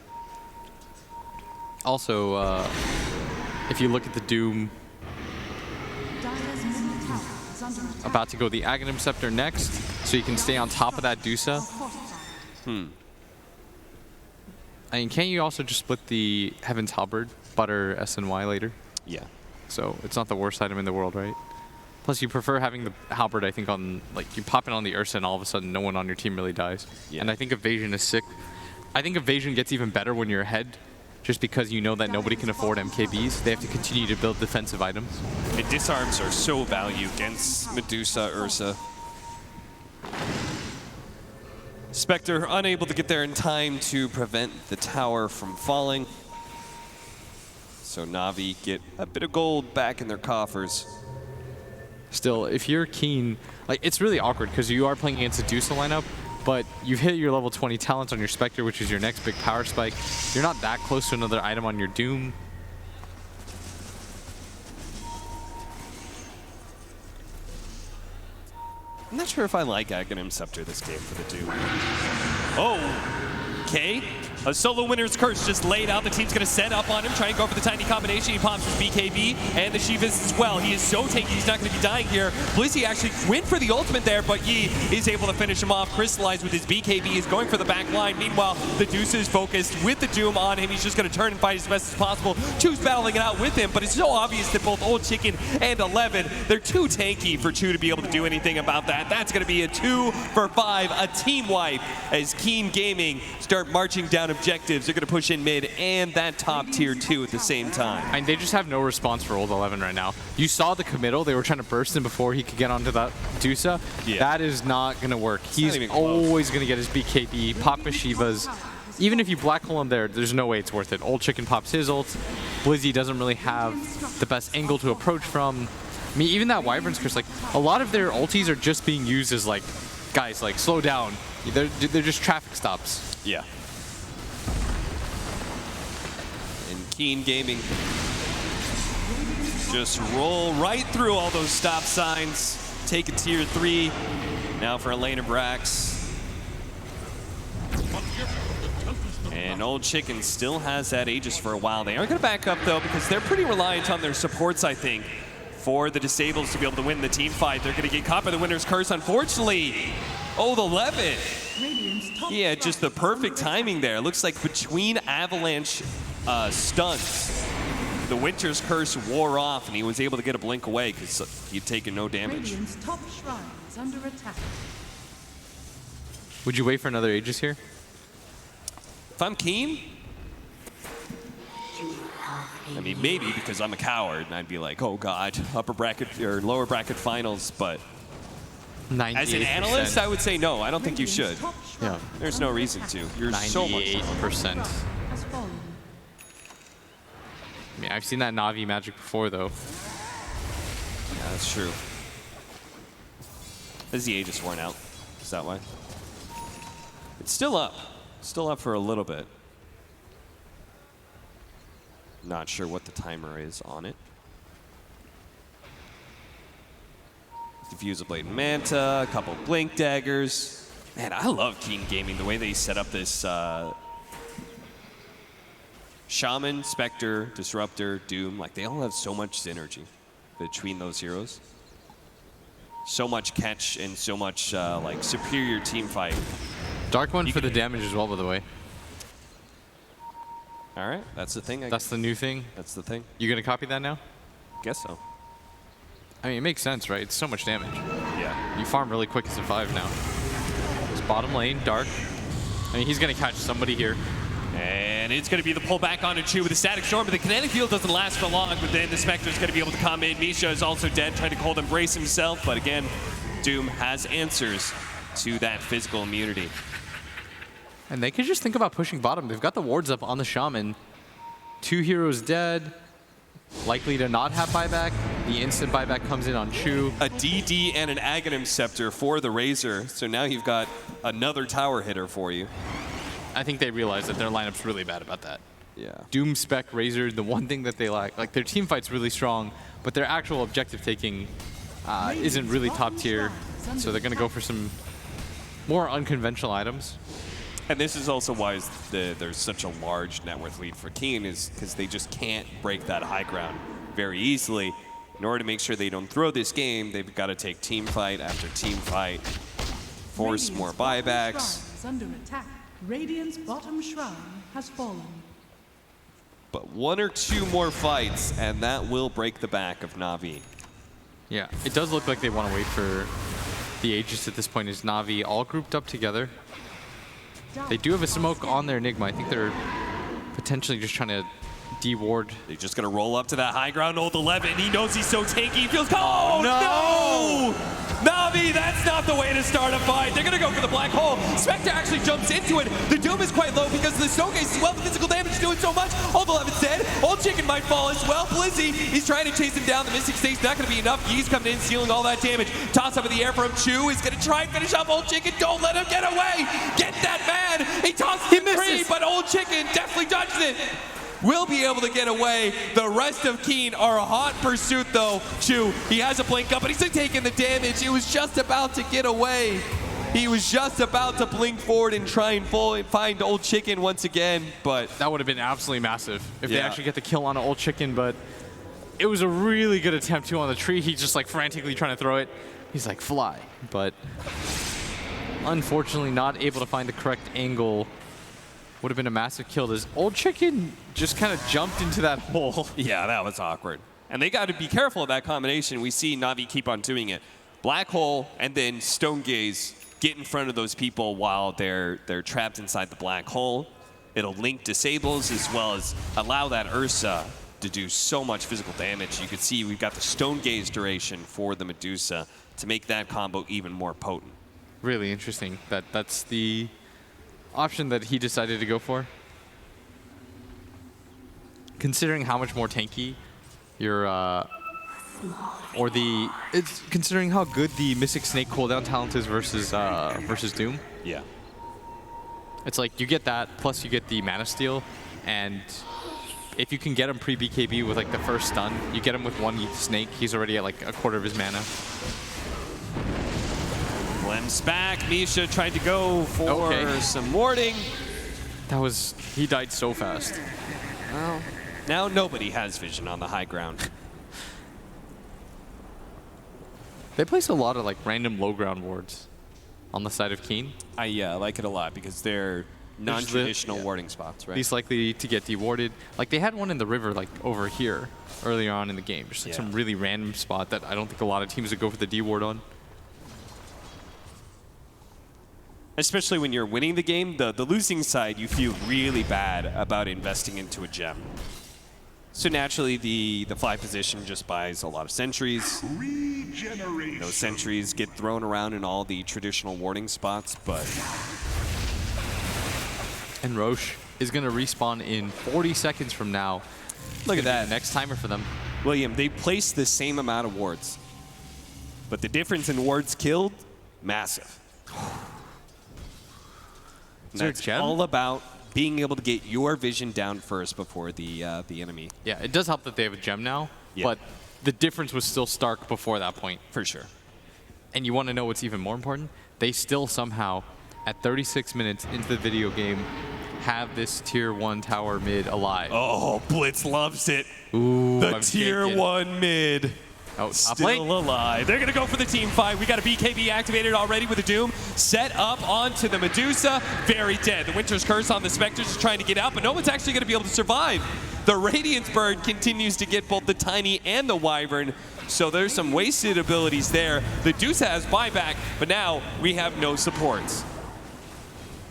Also, if you look at the Doom, about to go the Aghanim Scepter next, so you can stay on top of that Dusa. I mean, can't you also just split the Heaven's Halberd, butter S and Y later? Yeah. So it's not the worst item in the world, right? Plus, you prefer having the halberd, I think, on, like, you pop it on the Ursa and all of a sudden no one on your team really dies. Yeah. And I think evasion is sick. I think evasion gets even better when you're ahead, just because you know that nobody can afford MKBs. They have to continue to build defensive items. And disarms are so valued against Medusa, Ursa. Spectre unable to get there in time to prevent the tower from falling. So Na'Vi get a bit of gold back in their coffers. Still, if you're keen, like, it's really awkward because you are playing against a Dusa lineup, but you've hit your level 20 talents on your Spectre, which is your next big power spike. You're not that close to another item on your Doom. I'm not sure if I like Aghanim Scepter this game for the Doom. Oh, okay. A solo winner's curse just laid out. The team's going to set up on him, try and go for the tiny combination. He pops his BKB and the Shivas as well. He is so tanky, he's not going to be dying here. Blizzy actually went for the ultimate there, but Yi is able to finish him off. Crystallize with his BKB. He's going for the back line. Meanwhile, the Deuce is focused with the Doom on him. He's just going to turn and fight as best as possible. Chu's battling it out with him, but it's so obvious that both Old Chicken and 11, they're too tanky for Chu to be able to do anything about that. That's going to be a 2 for 5, a team wipe as Keen Gaming start marching down objectives. They're going to push in mid and that top tier 2 at the same time. And they just have no response for Old 11 right now. You saw the committal. They were trying to burst him before he could get onto that Dusa. Yeah. That is not going to work. He's always going to get his BKB, pop his Shivas. Even if you black hole him there, there's no way it's worth it. Old Chicken pops his ult. Blizzy doesn't really have the best angle to approach from. I mean, even that Wyvern's Curse, like, a lot of their ultis are just being used as, like, guys, like, slow down. They're just traffic stops. Yeah. And Keen Gaming just roll right through all those stop signs. Take a tier 3. Now for a lane of Brax. And Old Chicken still has that Aegis for a while. They are going to back up, though, because they're pretty reliant on their supports, I think, for the Disables to be able to win the team fight. They're going to get caught by the Winner's Curse, unfortunately. Oh, the 11. Yeah, just the perfect timing there. Looks like between Avalanche stuns, the Winter's Curse wore off, and he was able to get a blink away because he'd taken no damage. Top shrine is under attack. Would you wait for another Aegis here? If I'm Keen, I mean, maybe because I'm a coward and I'd be like, oh God, upper bracket or lower bracket finals, but 98%. as an analyst, I would say no, I don't think you should. Yeah. There's no reason to. You're so much. 98%. Has fallen. I mean, I've seen that Na'Vi magic before, though. Yeah, that's true. Is the Aegis worn out? Is that why? It's still up. Still up for a little bit. Not sure what the timer is on it. Diffuse a Blatant Manta, a couple Blink Daggers. Man, I love Keen Gaming, the way they set up this Shaman, Spectre, Disruptor, Doom. Like, they all have so much synergy between those heroes. So much catch and so much like superior team fight. Dark one for the damage as well, by the way. All right, that's the thing. That's the new thing. That's the thing. You gonna copy that now? Guess so. I mean, it makes sense, right? It's so much damage. Yeah. You farm really quick as a 5 now. It's bottom lane, Dark. I mean, he's gonna catch somebody here. And it's going to be the pullback onto Chu with a Static Storm, but the kinetic field doesn't last for long, but then the Spectre's going to be able to come in. Misha is also dead, trying to cold embrace himself, but again, Doom has answers to that physical immunity. And they could just think about pushing bottom. They've got the wards up on the Shaman. 2 heroes dead. Likely to not have buyback. The instant buyback comes in on Chu. A DD and an Aghanim Scepter for the Razor, so now you've got another tower hitter for you. I think they realize that their lineup's really bad about that. Yeah. Doom, Spec, Razor, the one thing that they lack, like their team fight's really strong, but their actual objective taking isn't really top tier. So they're going to go for some more unconventional items. And this is also why there's such a large net worth lead for Keen, is because they just can't break that high ground very easily. In order to make sure they don't throw this game, they've got to take team fight after team fight, force more buybacks. Is under attack. Radiant's bottom shrine has fallen. But 1 or 2 more fights, and that will break the back of Na'Vi. Yeah, it does look like they want to wait for the Aegis at this point. Is Na'Vi all grouped up together? They do have a smoke on their Enigma. I think they're potentially just trying to de-ward. They're just going to roll up to that high ground. Old 11, he knows he's so tanky. He feels, oh, no! Na'Vi, that's not the way to start a fight. They're going to go for the black hole. Spectre actually jumps into it. The Doom is quite low because of the Stone Gaze as well. The physical damage is doing so much. Old 11's dead. Old Chicken might fall as well. Blizzy, he's trying to chase him down. The Mystic State's not going to be enough. He's coming in, stealing all that damage. Toss up in the air from Chu. He's going to try and finish off Old Chicken. Don't let him get away. Get that man. He tosses it free, but Old Chicken definitely dodged it. Will be able to get away. The rest of Keen are a hot pursuit, though. Chu, he has a blink up, but he's taking the damage. He was just about to get away. He was just about to blink forward and try and find Old Chicken once again, but... That would have been absolutely massive if they actually get the kill on Old Chicken, but it was a really good attempt, too, on the tree. He's just, like, frantically trying to throw it. He's like, fly. But unfortunately not able to find the correct angle. Would have been a massive kill. This Old Chicken just kind of jumped into that hole. Yeah, that was awkward. And they got to be careful of that combination. We see Na'Vi keep on doing it. Black hole and then Stone Gaze get in front of those people while they're trapped inside the black hole. It'll link disables as well as allow that Ursa to do so much physical damage. You can see we've got the Stone Gaze duration for the Medusa to make that combo even more potent. Really interesting. That's the option that he decided to go for. Considering how much more tanky your considering how good the Mystic Snake cooldown talent is versus Doom. Yeah. It's like you get that plus you get the mana steal, and if you can get him pre-BKB with like the first stun, you get him with one snake, he's already at like a quarter of his mana. Clem's back. Misha tried to go for some warding. He died so fast. Well, now nobody has vision on the high ground. They place a lot of like random low ground wards on the side of Keen. I like it a lot because they're non-traditional warding spots, right? Least likely to get dewarded. Like they had one in the river like over here earlier on in the game. Just like some really random spot that I don't think a lot of teams would go for the deward on. Especially when you're winning the game, the losing side, you feel really bad about investing into a gem. So naturally, the fly position just buys a lot of sentries. Those sentries get thrown around in all the traditional warding spots, but... And Roche is going to respawn in 40 seconds from now. Look at that. Next timer for them. William, they placed the same amount of wards. But the difference in wards killed, massive. That's all about being able to get your vision down first before the enemy. Yeah, it does help that they have a gem now, but the difference was still stark before that point. For sure. And you want to know what's even more important? They still somehow, at 36 minutes into the video game, have this tier 1 tower mid alive. Oh, Blitz loves it. Ooh, the tier 1 mid. Oh, still alive. They're going to go for the team fight. We got a BKB activated already with the Doom. Set up onto the Medusa. Very dead. The Winter's Curse on the Spectres is trying to get out, but no one's actually going to be able to survive. The Radiance Bird continues to get both the Tiny and the Wyvern, so there's some wasted abilities there. The Deuce has buyback, but now we have no supports.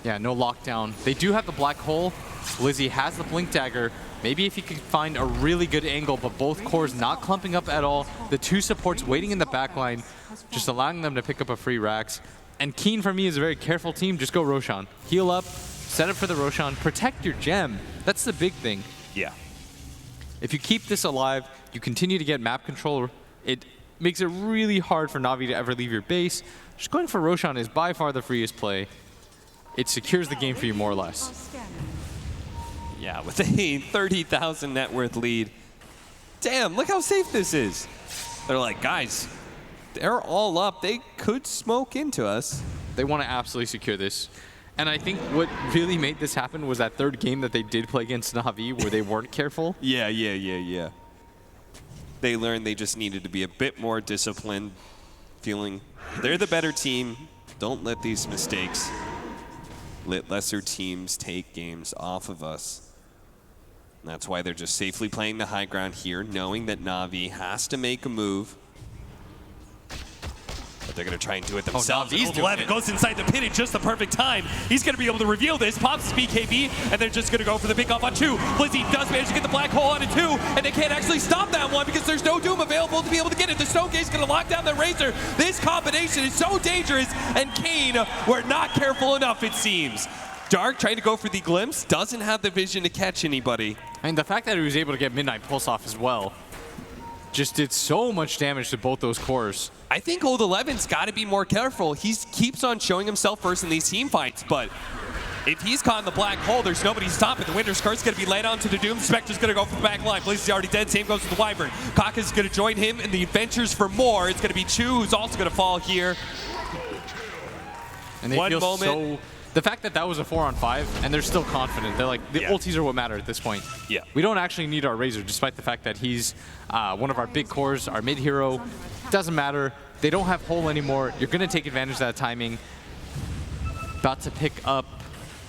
Yeah, no lockdown. They do have the black hole. Lizzie has the Blink Dagger. Maybe if he could find a really good angle, but both cores not clumping up at all. The two supports waiting in the backline, just allowing them to pick up a free Rax. And Keen, for me, is a very careful team. Just go Roshan. Heal up, set up for the Roshan, protect your gem. That's the big thing. Yeah. If you keep this alive, you continue to get map control. It makes it really hard for Na'Vi to ever leave your base. Just going for Roshan is by far the freest play. It secures the game for you more or less. Yeah, with a 30,000 net worth lead. Damn, look how safe this is. They're like, guys, they're all up. They could smoke into us. They want to absolutely secure this. And I think what really made this happen was that third game that they did play against Na'Vi where they weren't careful. Yeah. They learned they just needed to be a bit more disciplined, feeling they're the better team. Don't let these mistakes let lesser teams take games off of us. And that's why they're just safely playing the high ground here, knowing that Na'Vi has to make a move. they're going to try and do it Oh, themselves. Navi's doing 11 it. goes inside the pit at just the perfect time. He's going to be able to reveal this, pops his BKB, and they're just going to go for the pick off on 2. Blizzy does manage to get the black hole on a 2, and they can't actually stop that one because there's no Doom available to be able to get it. The Stone Gate's going to lock down the Razor. This combination is so dangerous, and Kane were not careful enough, it seems. Dark trying to go for the glimpse, doesn't have the vision to catch anybody. And the fact that he was able to get Midnight Pulse off as well just did so much damage to both those cores. I think Old 11's got to be more careful. He keeps on showing himself first in these team fights, but if he's caught in the black hole, there's nobody stopping. The Winter's Curse is going to be laid onto the Doom. Spectre's going to go for the back line. Blizzy's already dead. Same goes with the Wyvern. Kaka's going to join him in the adventures for more. It's going to be Chu who's also going to fall here. And they One feel moment. so... The fact that that was a 4-on-5, and they're still confident. They're like, the ultis are what matter at this point. Yeah. We don't actually need our Razor, despite the fact that he's one of our big cores, our mid hero. Doesn't matter. They don't have Hole anymore. You're going to take advantage of that timing. About to pick up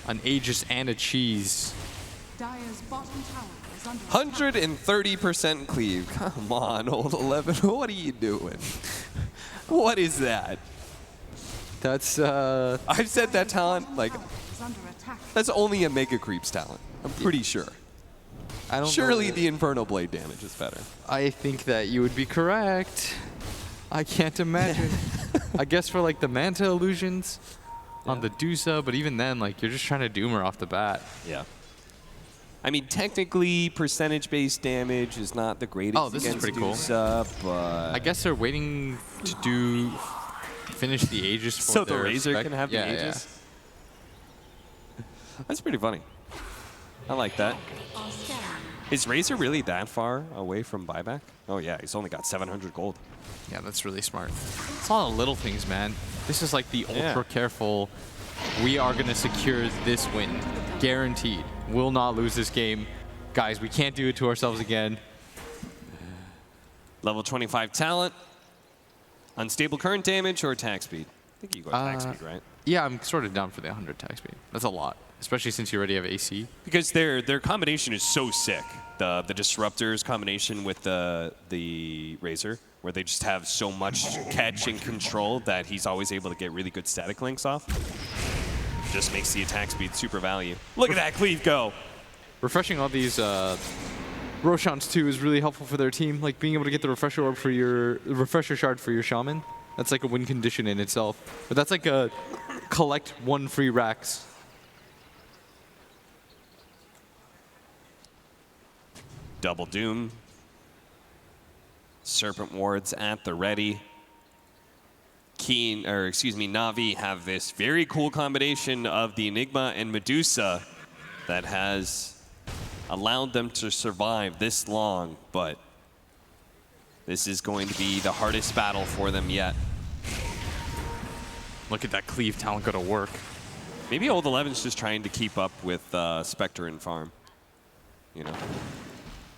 an Aegis and a Cheese. Dire's bottom tower is under attack. 130% cleave. Come on, Old 11. What are you doing? What is that? That's, I've said that talent, like, Is under attack. that's only a Mega Creeps talent. I'm pretty sure. I don't Surely know. the Infernal Blade damage is better. I think that you would be correct. I can't imagine. I guess for like the Manta illusions on the Dusa, but even then, like you're just trying to doom her off the bat. Yeah. I mean, technically, percentage-based damage is not the greatest. Oh, this is against pretty cool. Dusa, but I guess they're waiting to finish the Aegis for so the their Razor spec. can have the Yeah, Aegis. That's pretty funny. I like that. Are scanning. Is Razor really that far away from buyback? Oh yeah, he's only got 700 gold. Yeah, that's really smart. It's all the little things, man. This is like the ultra careful. We are going to secure this win. Guaranteed. Will not lose this game. Guys, we can't do it to ourselves again. Level 25 talent. Unstable current damage or attack speed? I think you go attack speed, right? Yeah, I'm sort of down for the 100 attack speed. That's a lot, especially since you already have AC. Because their combination is so sick. The Disruptors combination with the Razor, where they just have so much catch and control that he's always able to get really good static links off. Just makes the attack speed super value. Look at that cleave go. Refreshing all these Roshans too is really helpful for their team. Like being able to get the refresher orb for your refresher shard for your shaman. That's like a win condition in itself. But that's like a collect 1 free racks. Double Doom. Serpent Wards at the ready. Navi have this very cool combination of the Enigma and Medusa that has allowed them to survive this long, but this is going to be the hardest battle for them yet. Look at that cleave talent go to work. Maybe Old 11's just trying to keep up with Spectre and Farm, you know?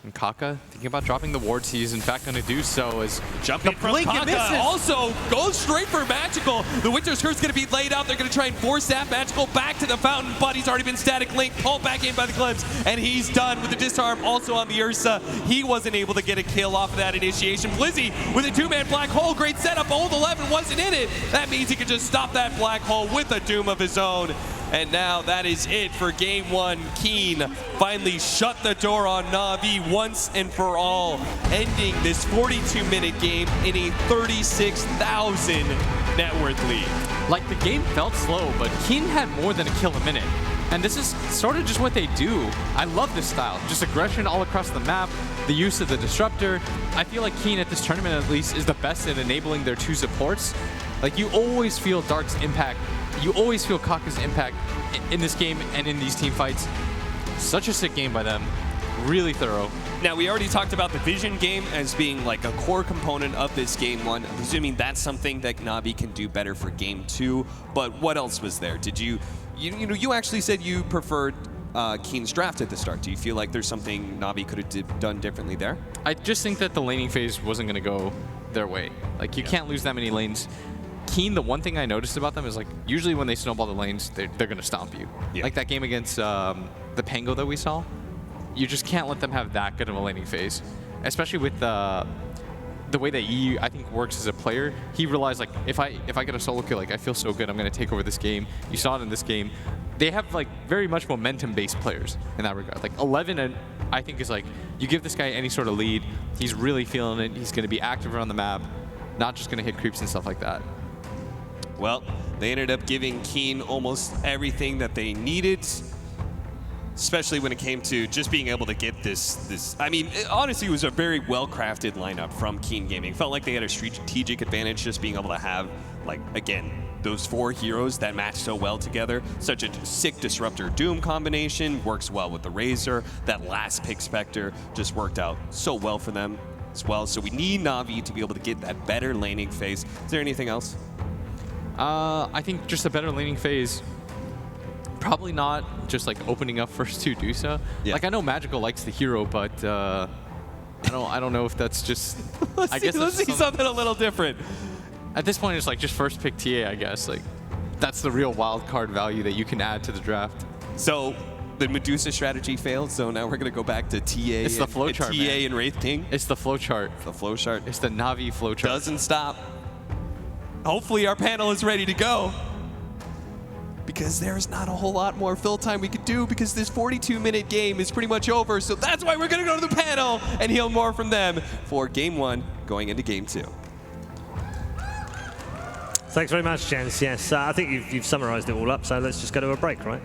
And Kaka, thinking about dropping the wards, he's in fact going to do so as Jumping from blink and Kaka misses. also goes straight for Magical. The Winter's Curse is going to be laid out. They're going to try and force that Magical back to the fountain, but he's already been static linked, pulled back in by the Glimpse, and he's done with the disarm also on the Ursa. He wasn't able to get a kill off of that initiation. Blizzy with a 2-man black hole. Great setup. Old 11 wasn't in it. That means he can just stop that black hole with a Doom of his own. And now that is it for game 1. Keen finally shut the door on Na'Vi once and for all, ending this 42-minute game in a 36,000 net worth lead. like the game felt slow, but Keen had more than a kill a minute. And this is sort of just what they do. I love this style. Just aggression all across the map, the use of the Disruptor. I feel like Keen at this tournament at least is the best at enabling their 2 supports. Like you always feel Dark's impact. You always feel Kaka's impact in this game and in these team fights. Such a sick game by them. Really thorough. Now, we already talked about the vision game as being like a core component of this game 1. I'm presuming that's something that Navi can do better for game 2. But what else was there? Did you actually said you preferred Keen's draft at the start. Do you feel like there's something Navi could have done differently there? I just think that the laning phase wasn't going to go their way. Like, you can't lose that many lanes. Keen, the one thing I noticed about them is, like, usually when they snowball the lanes, they're going to stomp you. Yeah. Like that game against the Pango that we saw. You just can't let them have that good of a laning phase. Especially with the way that he, I think, works as a player, he realized, like, if I get a solo kill, like, I feel so good, I'm going to take over this game. You saw it in this game. They have, like, very much momentum-based players in that regard. Like, 11, and I think, is like, you give this guy any sort of lead, he's really feeling it, he's going to be active around the map, not just going to hit creeps and stuff like that. Well, they ended up giving Keen almost everything that they needed, especially when it came to just being able to get this. I mean, honestly, it was a very well-crafted lineup from Keen Gaming. It felt like they had a strategic advantage just being able to have, like, again, those 4 heroes that match so well together. Such a sick Disruptor Doom combination, works well with the Razor. That last pick Spectre just worked out so well for them as well. So we need Na'Vi to be able to get that better laning phase. Is there anything else? I think just a better laning phase. Probably not just like opening up first to do so. Yeah. Like I know Magical likes the hero, but I don't know if that's just. I guess let's see something a little different. At this point, it's like just first pick TA. I guess like that's the real wild card value that you can add to the draft. So the Medusa strategy failed. So now we're gonna go back to TA. It's the flowchart. TA man. and Wraith King. It's the flowchart. The flowchart. It's the Na'Vi flowchart. Doesn't stop. Hopefully our panel is ready to go, because there's not a whole lot more fill time we could do, because this 42-minute game is pretty much over. So that's why we're going to go to the panel and hear more from them for Game 1 going into Game 2. Thanks very much, Jens. Yes, I think you've summarized it all up, so let's just go to a break, right?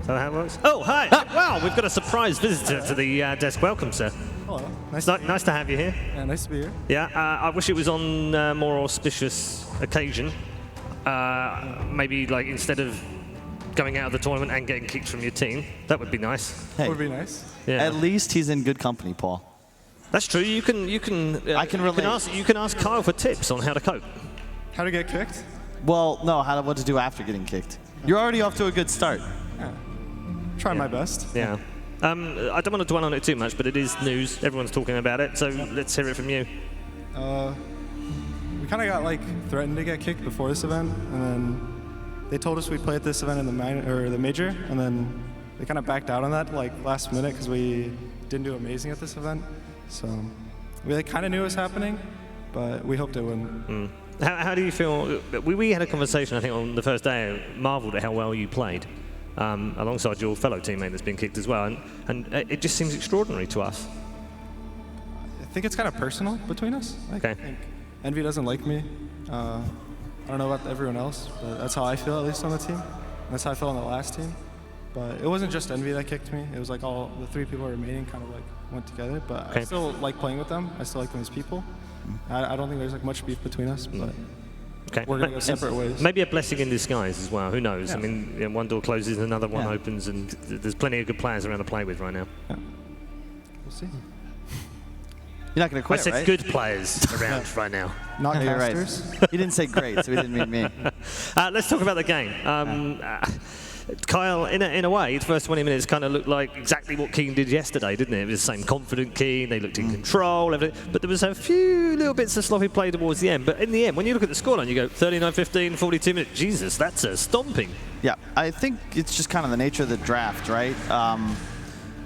Is that how it works? Oh, hi. Wow, we've got a surprise visitor to the desk. Welcome, sir. Hello. Nice to have you here. Yeah, nice to be here. Yeah, I wish it was on a more auspicious occasion. Maybe like instead of going out of the tournament and getting kicked from your team, that would be nice. That would be nice. Yeah. At least he's in good company, Paul. That's true. You can. I can relate. You can ask Kyle for tips on how to cope. How to get kicked? Well, no, what to do after getting kicked. You're already off to a good start. Yeah. Try my best. Yeah. I don't want to dwell on it too much, but it is news. Everyone's talking about it, so let's hear it from you. We kind of got like threatened to get kicked before this event, and then they told us we'd play at this event in the major, and then they kind of backed out on that like last minute because we didn't do amazing at this event. So we like, kind of knew it was happening, but we hoped it wouldn't. How do you feel? We had a conversation, I think, on the first day. Marveled at how well you played, alongside your fellow teammate that's been kicked as well, and it just seems extraordinary to us. I think it's kind of personal between us. Like, Okay. I think Envy doesn't like me. I don't know about everyone else, but that's how I feel, at least on the team. That's how I felt on the last team. But it wasn't just Envy that kicked me. It was like all the 3 people remaining kind of like went together. But Okay. I still like playing with them. I still like them as people. I don't think there's like much beef between us, but Okay. we're gonna go separate ways. Maybe a blessing in disguise as well. Who knows? Yeah. I mean, you know, one door closes, another one Yeah. opens, and there's plenty of good players around to play with right now. We'll see. You're not going to I quit, said right? good players around right now. Not Yeah, you're right. casters. He didn't say great, so he didn't mean me. Let's talk about the game. Kyle, in a way, the first 20 minutes kind of looked like exactly what Keen did yesterday, didn't it? It was the same confident Keen, they looked in control, everything. But there was a few little bits of sloppy play towards the end. But in the end, when you look at the scoreline, you go 39-15, 42 minutes. Jesus, that's a stomping. Yeah, I think it's just kind of the nature of the draft, right?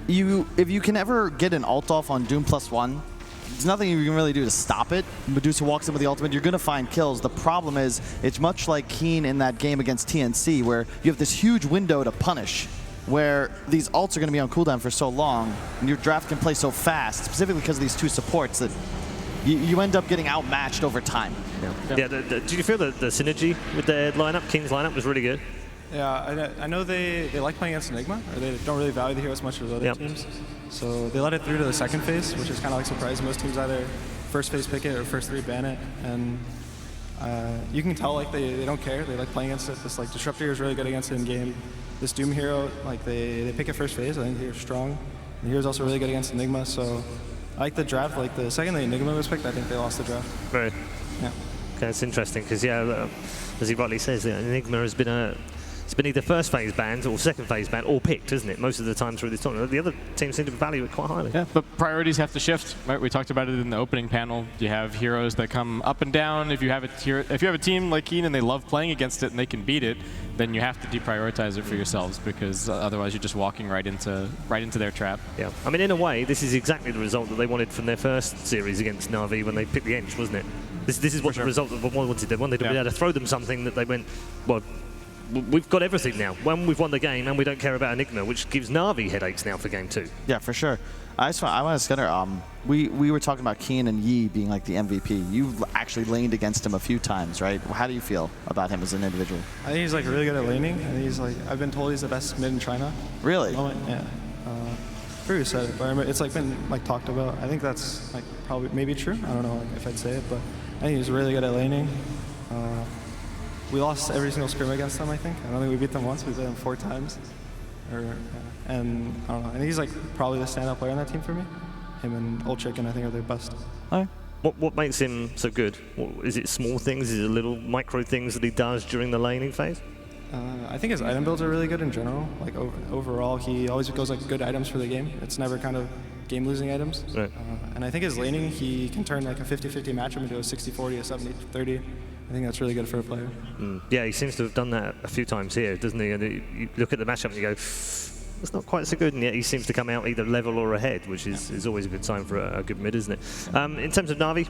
If you can ever get an ult off on Doom +1, there's nothing you can really do to stop it. Medusa walks in with the ultimate, you're going to find kills. The problem is, it's much like Keen in that game against TNC, where you have this huge window to punish, where these ults are going to be on cooldown for so long, and your draft can play so fast, specifically because of these 2 supports, that you end up getting outmatched over time. Yeah, did you feel the synergy with their lineup? Keen's lineup was really good. Yeah, I know they like playing against Enigma, or they don't really value the hero as much as other Yep. teams. So they let it through to the second phase, which is kind of like surprising. Most teams either first phase pick it or first 3 ban it, and you can tell like they don't care. They like playing against it. This like Disruptor is really good against it in game. This Doom hero, like they pick it first phase. I think they're strong. The hero's also really good against Enigma. So I like the draft. Like the second the Enigma was picked, I think they lost the draft. Right. Yeah. Okay, it's interesting because, yeah, as he rightly says, Enigma has been it's been either first phase banned or second phase banned or picked, isn't it? Most of the time through this tournament. The other teams seem to value it quite highly. Yeah, but priorities have to shift, right? We talked about it in the opening panel. You have heroes that come up and down. If you have a team like Keen and they love playing against it and they can beat it, then you have to deprioritize it for yourselves, because otherwise you're just walking right into their trap. Yeah, I mean, in a way, this is exactly the result that they wanted from their first series against Na'Vi when they picked the Ench, wasn't it? This is what the result of what they wanted. They wanted to be able to throw them something that they went, well, we've got everything now. When we've won the game and we don't care about Enigma, which gives Na'Vi headaches now for game 2. Yeah, for sure. I want to Scudder. We were talking about Keen and Yi being like the MVP. You've actually laned against him a few times, right? How do you feel about him as an individual? I think he's like really good at laning. I think he's like, I've been told he's the best mid in China. Really? Yeah. Who said it, but it's like been like talked about. I think that's like probably maybe true. I don't know if I'd say it, but I think he's really good at laning. We lost every single scrim against them, I think. I don't think we beat them once. We beat them 4 times. And I don't know. I think he's like probably the standout player on that team for me. Him and Old Chicken, I think, are their best. All right. What makes him so good? Is it small things? Is it little micro things that he does during the laning phase? I think his item builds are really good in general. Like overall, he always goes like good items for the game. It's never kind of game-losing items. Right. And I think his laning, he can turn like a 50-50 matchup into a 60-40, a 70-30. I think that's really good for a player. Yeah, he seems to have done that a few times here, doesn't he? And you look at the matchup and you go, it's not quite so good, and yet he seems to come out either level or ahead, which is always a good sign for a good mid, isn't it? In terms of Na'Vi,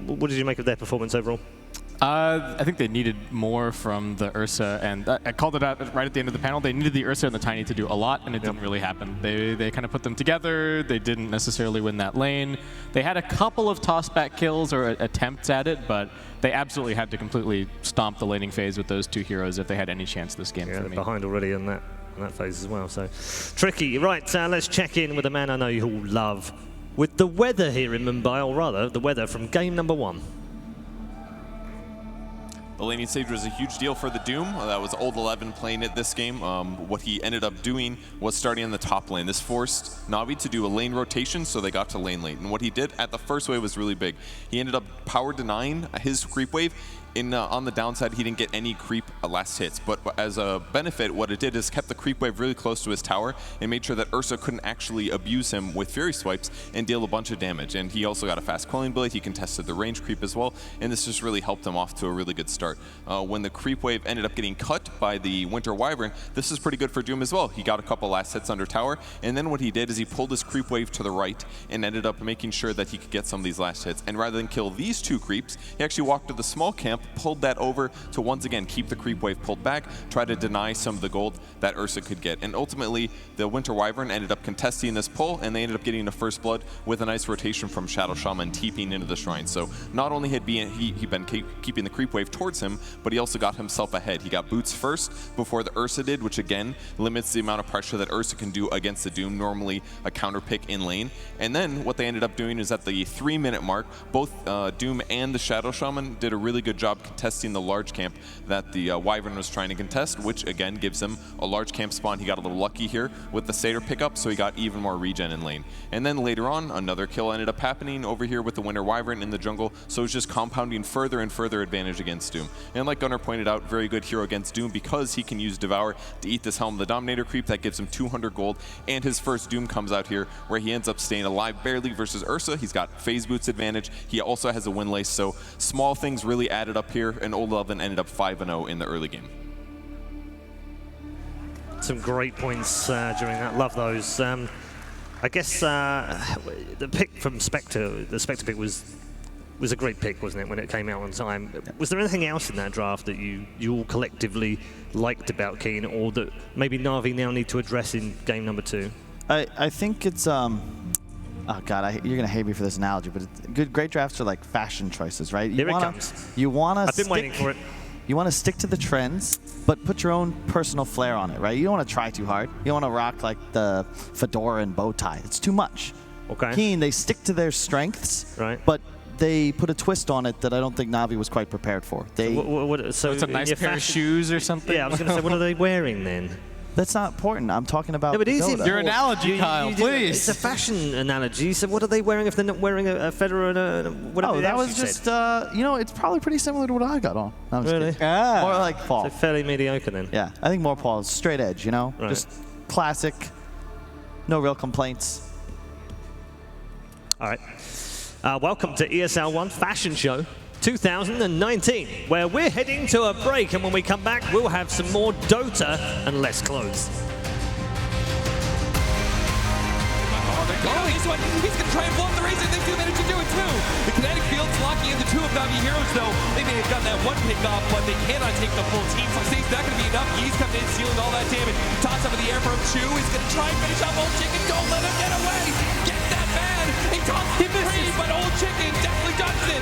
what did you make of their performance overall? I think they needed more from the Ursa, and I called it out right at the end of the panel. They needed the Ursa and the Tiny to do a lot, and it didn't really happen. They kind of put them together. They didn't necessarily win that lane. They had a couple of toss-back kills or attempts at it, but they absolutely had to completely stomp the laning phase with those 2 heroes if they had any chance this game. Yeah, for me. Behind already in that phase as well. So tricky. Right, let's check in with a man I know you all love, with the weather here in Mumbai, or rather, the weather from game number 1. The laning stage was a huge deal for the Doom. That was Old 11 playing it this game. What he ended up doing was starting in the top lane. This forced Na'Vi to do a lane rotation, so they got to lane late. And what he did at the first wave was really big. He ended up power denying his creep wave. On the downside, he didn't get any creep last hits, but as a benefit, what it did is kept the creep wave really close to his tower and made sure that Ursa couldn't actually abuse him with Fury Swipes and deal a bunch of damage. And he also got a fast quelling blade. He contested the range creep as well, and this just really helped him off to a really good start. When the creep wave ended up getting cut by the Winter Wyvern, this is pretty good for Doom as well. He got a couple last hits under tower, and then what he did is he pulled his creep wave to the right and ended up making sure that he could get some of these last hits. And rather than kill these 2 creeps, he actually walked to the small camp, pulled that over to once again keep the creep wave pulled back, try to deny some of the gold that Ursa could get. And ultimately, the Winter Wyvern ended up contesting this pull, and they ended up getting a first blood with a nice rotation from Shadow Shaman TPing into the shrine. So not only had he been keeping the creep wave towards him, but he also got himself ahead. He got boots first before the Ursa did, which again limits the amount of pressure that Ursa can do against the Doom, normally a counter pick in lane. And then what they ended up doing is at the 3-minute mark, both Doom and the Shadow Shaman did a really good job contesting the large camp that the Wyvern was trying to contest, which again gives him a large camp spawn. He got a little lucky here with the Satyr pickup, so he got even more regen in lane. And then later on, another kill ended up happening over here with the Winter Wyvern in the jungle, so it's just compounding further and further advantage against Doom. And like Gunnar pointed out, very good hero against Doom because he can use Devour to eat this Helm of the Dominator creep that gives him 200 gold, and his first Doom comes out here where he ends up staying alive barely versus Ursa. He's got phase boots advantage. He also has a win lace, so small things really added up here, and Old 11 ended up 5-0 in the early game. Some great points during that. Love those. I guess the pick from Spectre, the Spectre pick was a great pick, wasn't it, when it came out on time? Was there anything else in that draft that you all collectively liked about Keen, or that maybe Na'Vi now need to address in game number 2? I think it's oh god, you're gonna hate me for this analogy, but great drafts are like fashion choices, right? Here it comes. You wanna I've been waiting for it. You want to stick to the trends, but put your own personal flair on it, right? You don't want to try too hard. You don't want to rock like the fedora and bow tie. It's too much. Okay. Keen, they stick to their strengths, right? But they put a twist on it that I don't think Na'Vi was quite prepared for. So it's a nice pair of shoes or something? Yeah, I was going to say, what are they wearing then? That's not important. I'm talking about No, but easy. Dota. Your analogy, Kyle, please. It's a fashion analogy. So what are they wearing if they're not wearing a Federer and a whatever? Oh, that else was you just, said? you know, it's probably pretty similar to what I got on. I'm just Really? kidding. Ah. More like Paul. So fairly mediocre then. Yeah, I think more Paul. Straight edge, you know? Right. Just classic. No real complaints. All right. Welcome to ESL One Fashion Show 2019, where we're heading to a break, and when we come back, we'll have some more Dota and less clothes. Oh, he's going to try and blow up the race, and they do manage to do it too. The kinetic field's locking in the two of Navi heroes, though. They may have gotten that one pick off, but they cannot take the full team. So it's not going to be enough. He's coming in, stealing all that damage. Toss up in the air from Chu. He's going to try and finish off Old Chicken. Don't let him get away. Get that man. He tosses him free, but Old Chicken definitely dodges it.